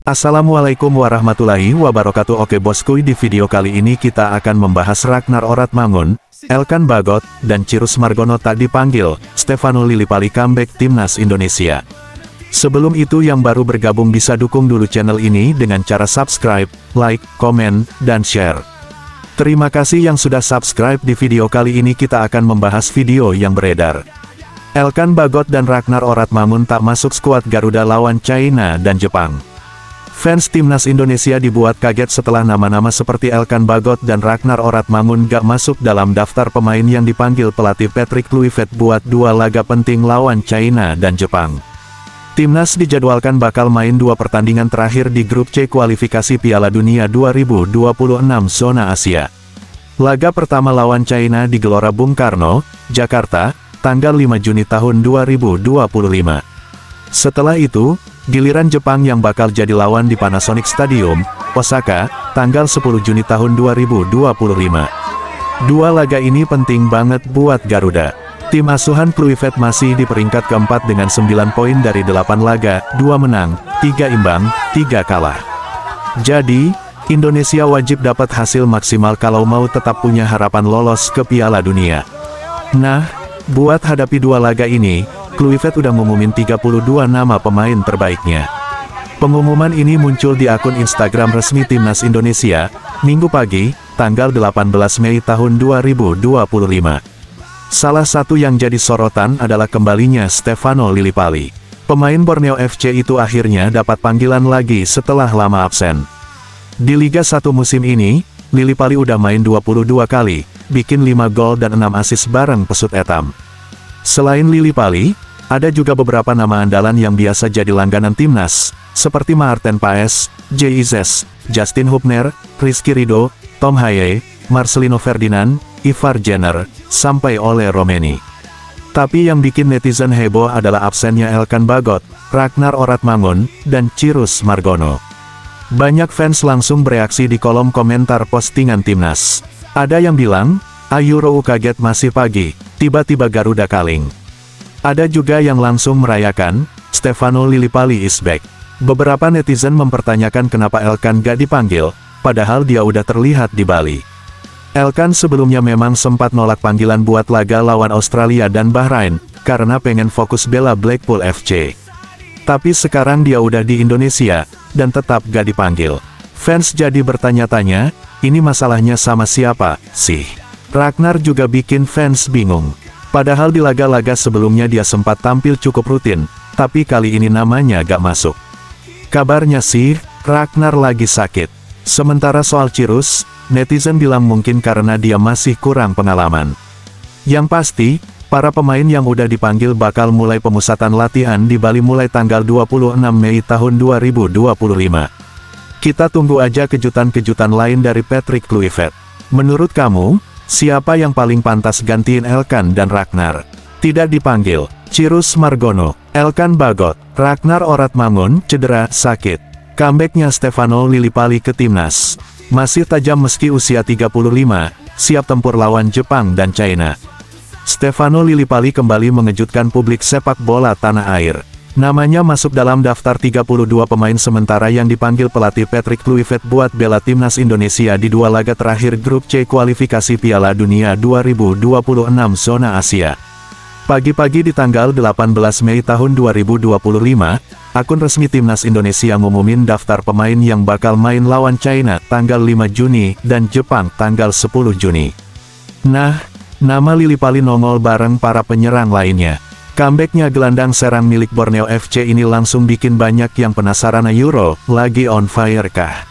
Assalamualaikum warahmatullahi wabarakatuh. Oke bosku, di video kali ini kita akan membahas Ragnar Oratmangun, Elkan Bagot, dan Chirus Margono tak dipanggil, Stefano Lillipali comeback Timnas Indonesia. Sebelum itu yang baru bergabung bisa dukung dulu channel ini dengan cara subscribe, like, komen, dan share. Terima kasih yang sudah subscribe. Di video kali ini kita akan membahas video yang beredar. Elkan Bagot dan Ragnar Oratmangun tak masuk skuad Garuda lawan China dan Jepang. Fans Timnas Indonesia dibuat kaget setelah nama-nama seperti Elkan Bagot dan Ragnar Oratmangun gak masuk dalam daftar pemain yang dipanggil pelatih Patrick Kluivert buat dua laga penting lawan China dan Jepang. Timnas dijadwalkan bakal main dua pertandingan terakhir di grup C kualifikasi Piala Dunia 2026 zona Asia. Laga pertama lawan China di Gelora Bung Karno, Jakarta, tanggal 5 Juni tahun 2025. Setelah itu, giliran Jepang yang bakal jadi lawan di Panasonic Stadium, Osaka, tanggal 10 Juni tahun 2025. Dua laga ini penting banget buat Garuda. Tim asuhan Kluivert masih di peringkat keempat dengan 9 poin dari 8 laga, 2 menang, 3 imbang, 3 kalah. Jadi, Indonesia wajib dapat hasil maksimal kalau mau tetap punya harapan lolos ke Piala Dunia. Nah, buat hadapi dua laga ini, Kluivert udah ngumumin 32 nama pemain terbaiknya. Pengumuman ini muncul di akun Instagram resmi Timnas Indonesia, Minggu pagi, tanggal 18 Mei tahun 2025. Salah satu yang jadi sorotan adalah kembalinya Stefano Lillipali. Pemain Borneo FC itu akhirnya dapat panggilan lagi setelah lama absen. Di Liga 1 musim ini, Lillipali udah main 22 kali, bikin 5 gol dan 6 assist bareng pesut etam. Selain Lillipali, ada juga beberapa nama andalan yang biasa jadi langganan Timnas, seperti Maarten Paes, JIZes, Justin Hubner, Rizky Ridho, Tom Haye, Marcelino Ferdinand, Ivar Jenner, sampai Ole Romeni. Tapi yang bikin netizen heboh adalah absennya Elkan Bagot, Ragnar Oratmangun, dan Chirus Margono. Banyak fans langsung bereaksi di kolom komentar postingan Timnas. Ada yang bilang, "Ayuro kaget masih pagi, tiba-tiba Garuda kaleng." Ada juga yang langsung merayakan, Stefano Lillipali is back. Beberapa netizen mempertanyakan kenapa Elkan gak dipanggil, padahal dia udah terlihat di Bali. Elkan sebelumnya memang sempat nolak panggilan buat laga lawan Australia dan Bahrain, karena pengen fokus bela Blackpool FC. Tapi sekarang dia udah di Indonesia, dan tetap gak dipanggil. Fans jadi bertanya-tanya, ini masalahnya sama siapa sih? Ragnar juga bikin fans bingung. Padahal di laga-laga sebelumnya dia sempat tampil cukup rutin, tapi kali ini namanya gak masuk. Kabarnya sih, Ragnar lagi sakit. Sementara soal Chirus, netizen bilang mungkin karena dia masih kurang pengalaman. Yang pasti, para pemain yang udah dipanggil bakal mulai pemusatan latihan di Bali mulai tanggal 26 Mei tahun 2025. Kita tunggu aja kejutan-kejutan lain dari Patrick Kluivert. Menurut kamu, siapa yang paling pantas gantiin Elkan dan Ragnar? Tidak dipanggil, Chirus Margono, Elkan Bagot, Ragnar Oratmangun, cedera, sakit. Comebacknya Stefano Lillipali ke Timnas. Masih tajam meski usia 35, siap tempur lawan Jepang dan China. Stefano Lillipali kembali mengejutkan publik sepak bola tanah air. Namanya masuk dalam daftar 32 pemain sementara yang dipanggil pelatih Patrick Kluivert buat bela Timnas Indonesia di dua laga terakhir grup C kualifikasi Piala Dunia 2026 zona Asia. Pagi-pagi di tanggal 18 Mei tahun 2025, akun resmi Timnas Indonesia ngumumin daftar pemain yang bakal main lawan China tanggal 5 Juni dan Jepang tanggal 10 Juni. Nah, nama Lillipali nongol bareng para penyerang lainnya. Comebacknya gelandang serang milik Borneo FC ini langsung bikin banyak yang penasaran, Euro lagi on fire kah?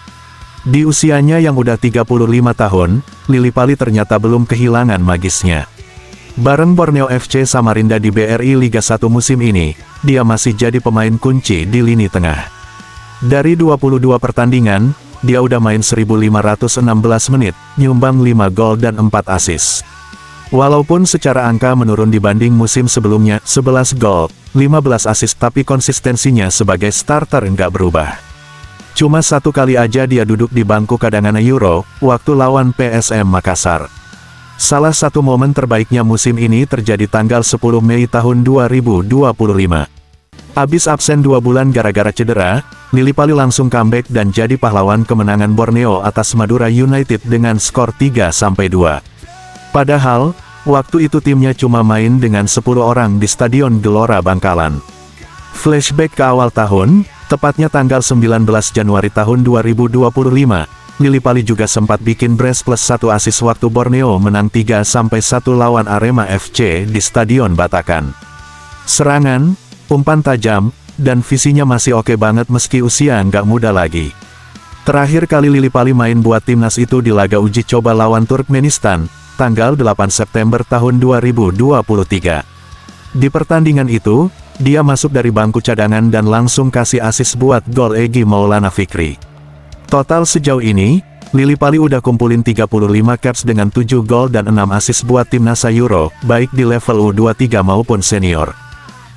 Di usianya yang udah 35 tahun, Lillipali ternyata belum kehilangan magisnya. Bareng Borneo FC Samarinda di BRI Liga 1 musim ini, dia masih jadi pemain kunci di lini tengah. Dari 22 pertandingan, dia udah main 1516 menit, nyumbang 5 gol dan 4 assist. Walaupun secara angka menurun dibanding musim sebelumnya, 11 gol, 15 assist, tapi konsistensinya sebagai starter nggak berubah. Cuma satu kali aja dia duduk di bangku cadangan Euro, waktu lawan PSM Makassar. Salah satu momen terbaiknya musim ini terjadi tanggal 10 Mei tahun 2025. Abis absen 2 bulan gara-gara cedera, Lillipali langsung comeback dan jadi pahlawan kemenangan Borneo atas Madura United dengan skor 3-2. Padahal, waktu itu timnya cuma main dengan 10 orang di Stadion Gelora Bangkalan. Flashback ke awal tahun, tepatnya tanggal 19 Januari tahun 2025, Lillipali juga sempat bikin brace plus 1 assist waktu Borneo menang 3-1 lawan Arema FC di Stadion Batakan. Serangan, umpan tajam, dan visinya masih oke banget meski usia nggak muda lagi. Terakhir kali Lillipali main buat timnas itu di laga uji coba lawan Turkmenistan, tanggal 8 September tahun 2023. Di pertandingan itu, dia masuk dari bangku cadangan dan langsung kasih assist buat gol Egy Maulana Fikri. Total sejauh ini, Lillipali udah kumpulin 35 caps dengan 7 gol dan 6 assist buat timnas Euro, baik di level U23 maupun senior.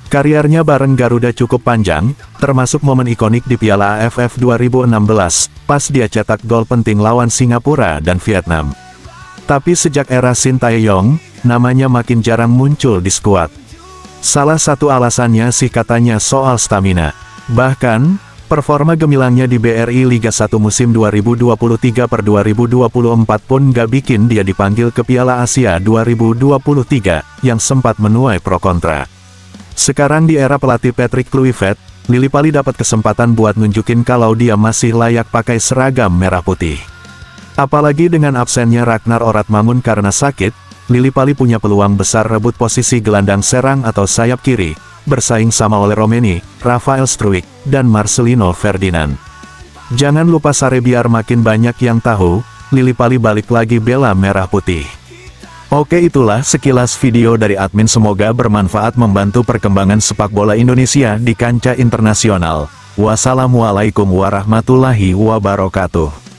Karirnya bareng Garuda cukup panjang, termasuk momen ikonik di Piala AFF 2016, pas dia cetak gol penting lawan Singapura dan Vietnam. Tapi sejak era Sintayong, namanya makin jarang muncul di skuad. Salah satu alasannya sih katanya soal stamina. Bahkan, performa gemilangnya di BRI Liga 1 musim 2023/2024 pun gak bikin dia dipanggil ke Piala Asia 2023, yang sempat menuai pro kontra. Sekarang di era pelatih Patrick Kluivert, Lillipali dapat kesempatan buat nunjukin kalau dia masih layak pakai seragam merah putih. Apalagi dengan absennya Ragnar Oratmangun karena sakit, Lillipali punya peluang besar rebut posisi gelandang serang atau sayap kiri, bersaing sama Ole Romeni, Rafael Struijk, dan Marcelino Ferdinand. Jangan lupa Sare biar makin banyak yang tahu, Lillipali balik lagi bela merah putih. Oke, itulah sekilas video dari admin, semoga bermanfaat membantu perkembangan sepak bola Indonesia di kancah internasional. Wassalamualaikum warahmatullahi wabarakatuh.